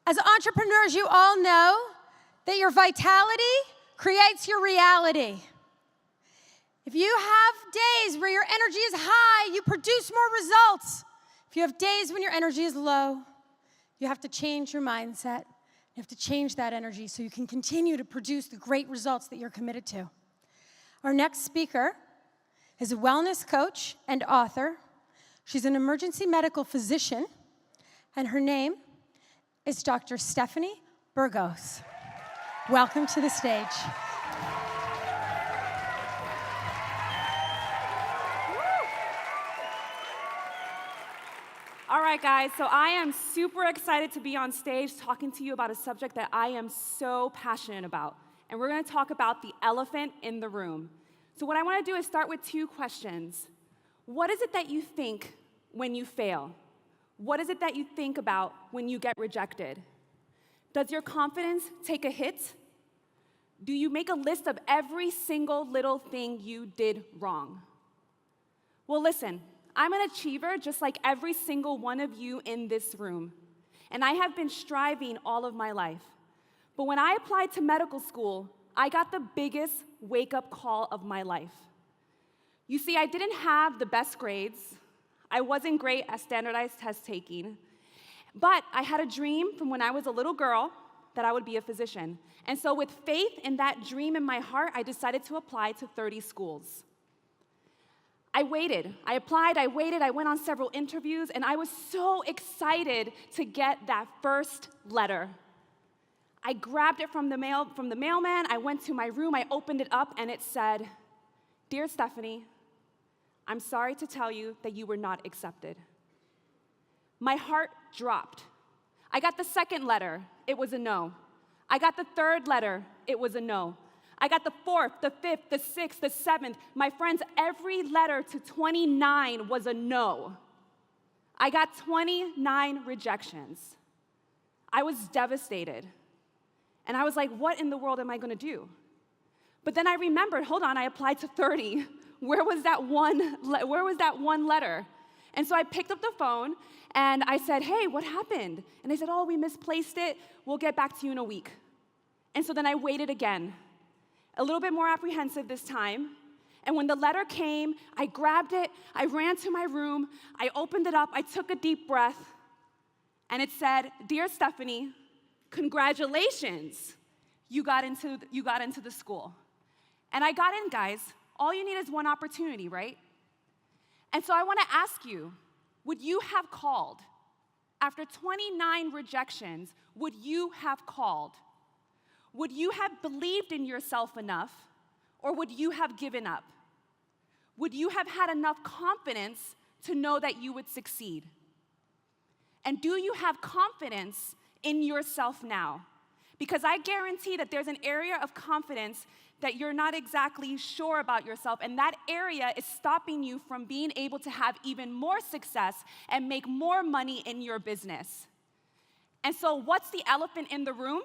As entrepreneurs, you all know that your vitality creates your reality. If you have days where your energy is high, you produce more results. If you have days when your energy is low, you have to change your mindset. You have to change that energy so you can continue to produce the great results that you're committed to. Our next speaker is a wellness coach and author. She's an emergency medical physician, and her name is Dr. Stephanie Burgos. Welcome to the stage. All right, guys, so I am super excited to be on stage talking to you about a subject that I am so passionate about. And we're going to talk about the elephant in the room. So what I want to do is start with two questions. What is it that you think when you fail? What is it that you think about when you get rejected? Does your confidence take a hit? Do you make a list of every single little thing you did wrong? Well, listen. I'm an achiever just like every single one of you in this room, and I have been striving all of my life. But when I applied to medical school, I got the biggest wake-up call of my life. You see, I didn't have the best grades. I wasn't great at standardized test taking, but I had a dream from when I was a little girl that I would be a physician. And so with faith in that dream in my heart, I decided to apply to 30 schools. I waited, I applied, I waited, I went on several interviews, and I was so excited to get that first letter. I grabbed it from the mailman, I went to my room, I opened it up, and it said, "Dear Stephanie, I'm sorry to tell you that you were not accepted." My heart dropped. I got the second letter, it was a no. I got the third letter, it was a no. I got the fourth, the fifth, the sixth, the seventh. My friends, every letter to 29 was a no. I got 29 rejections. I was devastated. And I was like, what in the world am I going to do? But then I remembered, hold on, I applied to 30. Where was that one letter? And so I picked up the phone and I said, hey, what happened? And they said, oh, we misplaced it. We'll get back to you in a week. And so then I waited again. A little bit more apprehensive this time. And when the letter came, I grabbed it, I ran to my room, I opened it up, I took a deep breath, and it said, "Dear Stephanie, congratulations, you got into the school." And I got in, guys. All you need is one opportunity, right? And so I want to ask you, would you have called? After 29 rejections, would you have called? Would you have believed in yourself enough, or would you have given up? Would you have had enough confidence to know that you would succeed? And do you have confidence in yourself now? Because I guarantee that there's an area of confidence that you're not exactly sure about yourself, and that area is stopping you from being able to have even more success and make more money in your business. And so what's the elephant in the room?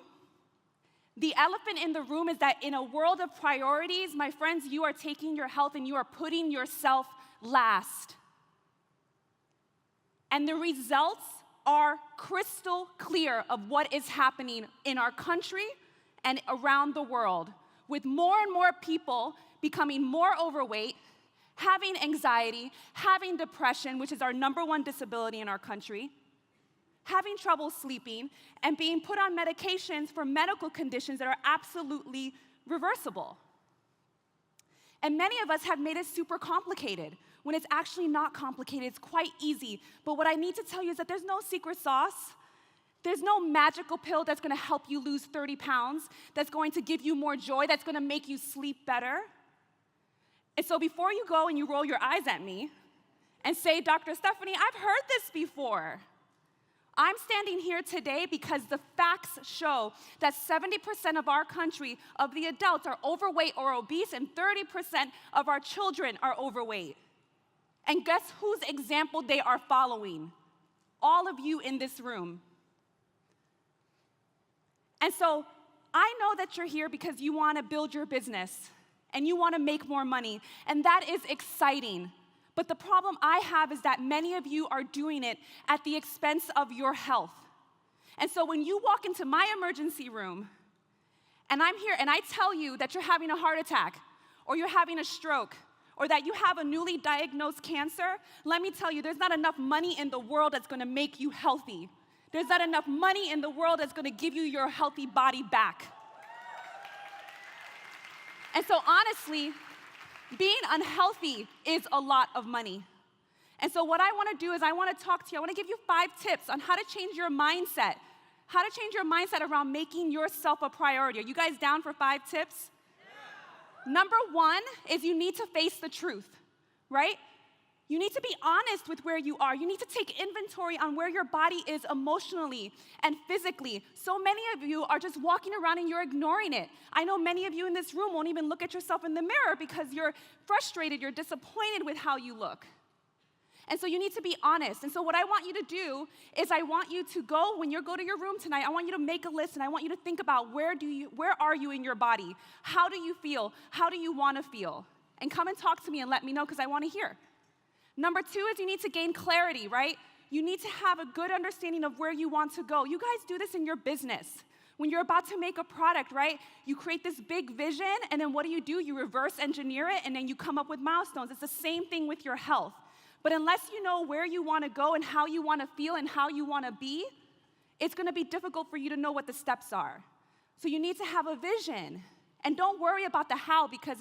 The elephant in the room is that in a world of priorities, my friends, you are taking your health and you are putting yourself last. And the results are crystal clear of what is happening in our country and around the world, with more and more people becoming more overweight, having anxiety, having depression, which is our #1 disability in our country, having trouble sleeping, and being put on medications for medical conditions that are absolutely reversible. And many of us have made it super complicated, when it's actually not complicated, it's quite easy. But what I need to tell you is that there's no secret sauce. There's no magical pill that's gonna help you lose 30 pounds, that's going to give you more joy, that's gonna make you sleep better. And so before you go and you roll your eyes at me and say, Dr. Stephanie, I've heard this before. I'm standing here today because the facts show that 70% of our country, of the adults, are overweight or obese, and 30% of our children are overweight. And guess whose example they are following? All of you in this room. And so I know that you're here because you want to build your business and you want to make more money, and that is exciting. But the problem I have is that many of you are doing it at the expense of your health. And so when you walk into my emergency room, and I'm here and I tell you that you're having a heart attack, or you're having a stroke, or that you have a newly diagnosed cancer, let me tell you, there's not enough money in the world that's gonna make you healthy. There's not enough money in the world that's gonna give you your healthy body back. And so honestly, being unhealthy is a lot of money. And so what I wanna do is I wanna talk to you, I wanna give you 5 tips on how to change your mindset. How to change your mindset around making yourself a priority. Are you guys down for 5 tips? Yeah. Number 1 is you need to face the truth, right? You need to be honest with where you are. You need to take inventory on where your body is emotionally and physically. So many of you are just walking around and you're ignoring it. I know many of you in this room won't even look at yourself in the mirror because you're frustrated, you're disappointed with how you look. And so you need to be honest. And so what I want you to do is I want you to go, when you go to your room tonight, I want you to make a list and I want you to think about where are you in your body? How do you feel? How do you want to feel? And come and talk to me and let me know because I want to hear. Number 2 is you need to gain clarity, right? You need to have a good understanding of where you want to go. You guys do this in your business. When you're about to make a product, right? You create this big vision and then what do? You reverse engineer it and then you come up with milestones. It's the same thing with your health. But unless you know where you want to go and how you want to feel and how you want to be, it's going to be difficult for you to know what the steps are. So you need to have a vision. And don't worry about the how because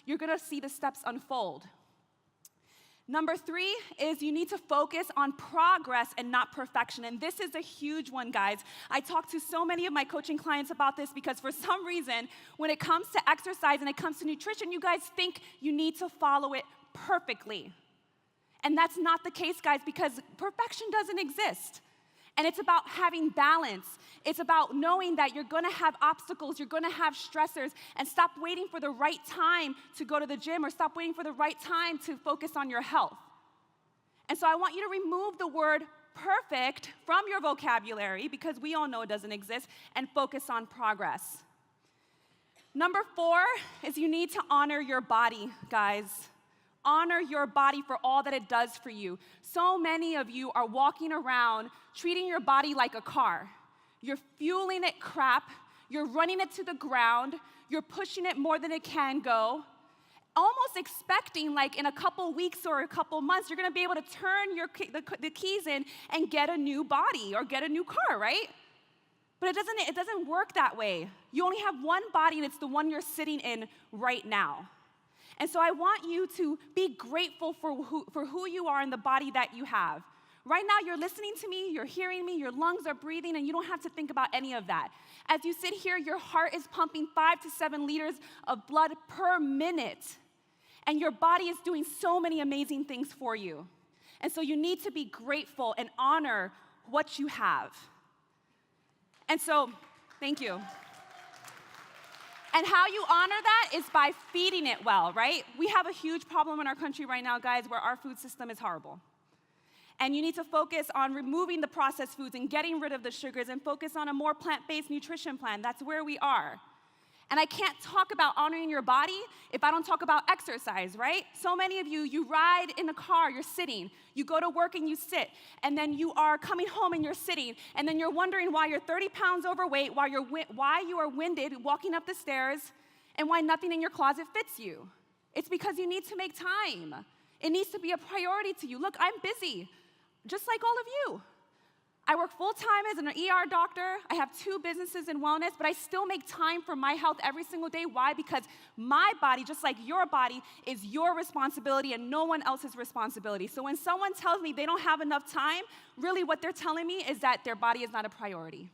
you're going to see the steps unfold. Number 3 is you need to focus on progress and not perfection. And this is a huge one, guys. I talk to so many of my coaching clients about this because for some reason, when it comes to exercise and it comes to nutrition, you guys think you need to follow it perfectly. And that's not the case, guys, because perfection doesn't exist. And it's about having balance. It's about knowing that you're gonna have obstacles, you're gonna have stressors, and stop waiting for the right time to go to the gym or stop waiting for the right time to focus on your health. And so I want you to remove the word perfect from your vocabulary because we all know it doesn't exist and focus on progress. Number 4 is you need to honor your body, guys. Honor your body for all that it does for you. So many of you are walking around treating your body like a car. You're fueling it crap. You're running it to the ground. You're pushing it more than it can go. Almost expecting like in a couple weeks or a couple months, you're gonna be able to turn the keys in and get a new body or get a new car, right? But it doesn't work that way. You only have one body and it's the one you're sitting in right now. And so I want you to be grateful for who you are in the body that you have. Right now, you're listening to me, you're hearing me, your lungs are breathing, and you don't have to think about any of that. As you sit here, your heart is pumping 5 to 7 liters of blood per minute. And your body is doing so many amazing things for you. And so you need to be grateful and honor what you have. And so, thank you. And how you honor that is by feeding it well, right? We have a huge problem in our country right now, guys, where our food system is horrible. And you need to focus on removing the processed foods and getting rid of the sugars and focus on a more plant-based nutrition plan. That's where we are. And I can't talk about honoring your body if I don't talk about exercise, right? So many of you ride in the car, you're sitting. You go to work and you sit. And then you are coming home and you're sitting. And then you're wondering why you're 30 pounds overweight, why you are winded walking up the stairs, and why nothing in your closet fits you. It's because you need to make time. It needs to be a priority to you. Look, I'm busy, just like all of you. I work full-time as an ER doctor. I have 2 businesses in wellness, but I still make time for my health every single day. Why? Because my body, just like your body, is your responsibility and no one else's responsibility. So when someone tells me they don't have enough time, really what they're telling me is that their body is not a priority.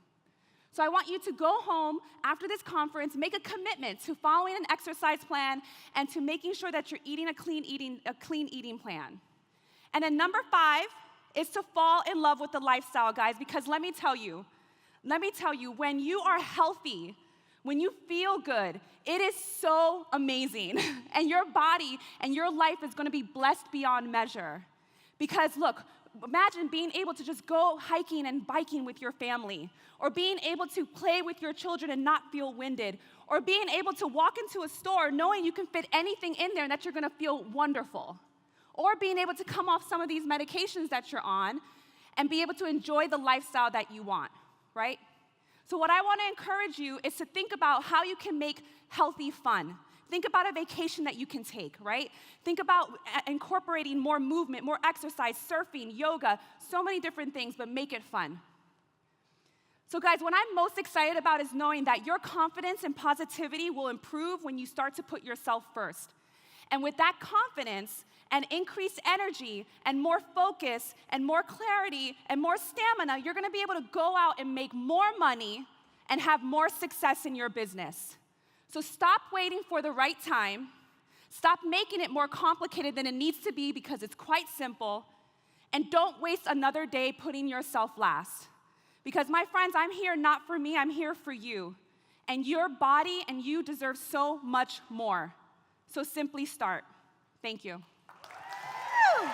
So I want you to go home after this conference, make a commitment to following an exercise plan and to making sure that you're eating a clean eating plan. And then number 5, is to fall in love with the lifestyle, guys, because let me tell you, when you are healthy, when you feel good, it is so amazing. And your body and your life is gonna be blessed beyond measure. Because look, imagine being able to just go hiking and biking with your family, or being able to play with your children and not feel winded, or being able to walk into a store knowing you can fit anything in there and that you're gonna feel wonderful. Or being able to come off some of these medications that you're on and be able to enjoy the lifestyle that you want. right? So what I want to encourage you is to think about how you can make healthy fun. Think about a vacation that you can take, right? Think about incorporating more movement, more exercise, surfing, yoga, so many different things, but make it fun. So guys, what I'm most excited about is knowing that your confidence and positivity will improve when you start to put yourself first. And with that confidence and increased energy and more focus and more clarity and more stamina, you're gonna be able to go out and make more money and have more success in your business. So stop waiting for the right time. Stop making it more complicated than it needs to be because it's quite simple. And don't waste another day putting yourself last. Because my friends, I'm here not for me, I'm here for you. And your body and you deserve so much more. So simply start. Thank you. Woo!